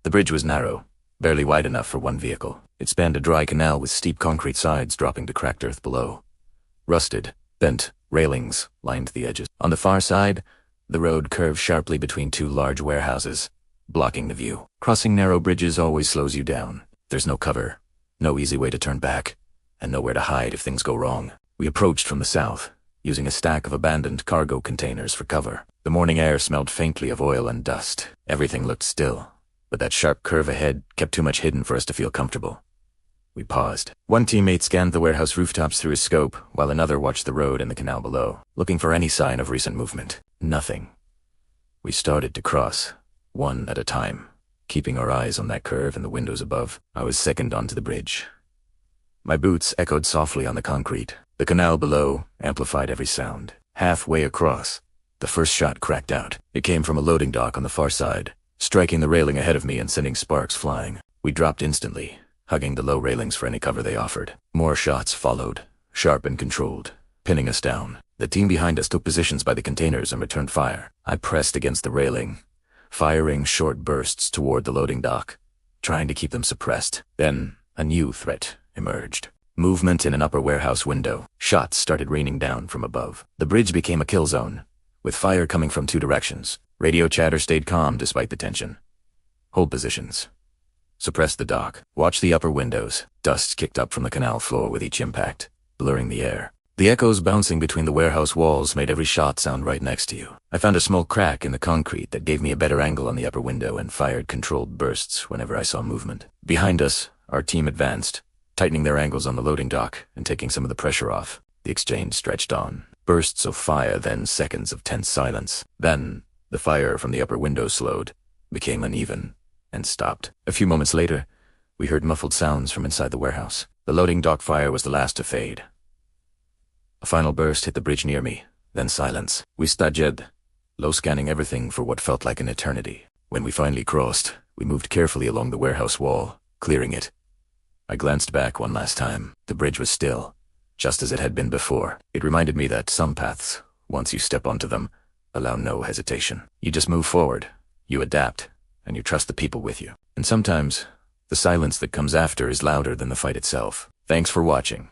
The bridge was narrow, barely wide enough for one vehicle. It spanned a dry canal with steep concrete sides dropping to cracked earth below. Rusted, bent railings lined the edges. On the far side, the road curved sharply between two large warehouses, blocking the view. Crossing narrow bridges always slows you down. There's no cover, no easy way to turn back, and nowhere to hide if things go wrong. We approached from the south, using a stack of abandoned cargo containers for cover. The morning air smelled faintly of oil and dust. Everything looked still, but that sharp curve ahead kept too much hidden for us to feel comfortable. We paused. One teammate scanned the warehouse rooftops through his scope, while another watched the road and the canal below, looking for any sign of recent movement. Nothing. We started to cross, one at a time, keeping our eyes on that curve and the windows above. I was second onto the bridge. My boots echoed softly on the concrete. The canal below amplified every sound. Halfway across, the first shot cracked out. It came from a loading dock on the far side, striking the railing ahead of me and sending sparks flying. We dropped instantly, hugging the low railings for any cover they offered. More shots followed, sharp and controlled, pinning us down. The team behind us took positions by the containers and returned fire. I pressed against the railing, firing short bursts toward the loading dock, trying to keep them suppressed. Then a new threat emerged. Movement in an upper warehouse window. Shots started raining down from above. The bridge became a kill zone, with fire coming from two directions. Radio chatter stayed calm despite the tension. Hold positions. Suppress the dock. Watch the upper windows. Dust kicked up from the canal floor with each impact, blurring the air. The echoes bouncing between the warehouse walls made every shot sound right next to you. I found a small crack in the concrete that gave me a better angle on the upper window and fired controlled bursts whenever I saw movement. Behind us, our team advanced, tightening their angles on the loading dock and taking some of the pressure off. The exchange stretched on. Bursts of fire, then seconds of tense silence. Then, the fire from the upper window slowed, became uneven, and stopped. A few moments later, we heard muffled sounds from inside the warehouse. The loading dock fire was the last to fade. A final burst hit the bridge near me, then silence. We staged, low scanning everything for what felt like an eternity. When we finally crossed, we moved carefully along the warehouse wall, clearing it. I glanced back one last time. The bridge was still, just as it had been before. It reminded me that some paths, once you step onto them, allow no hesitation. You just move forward, you adapt, and you trust the people with you. And sometimes, the silence that comes after is louder than the fight itself. Thanks for watching.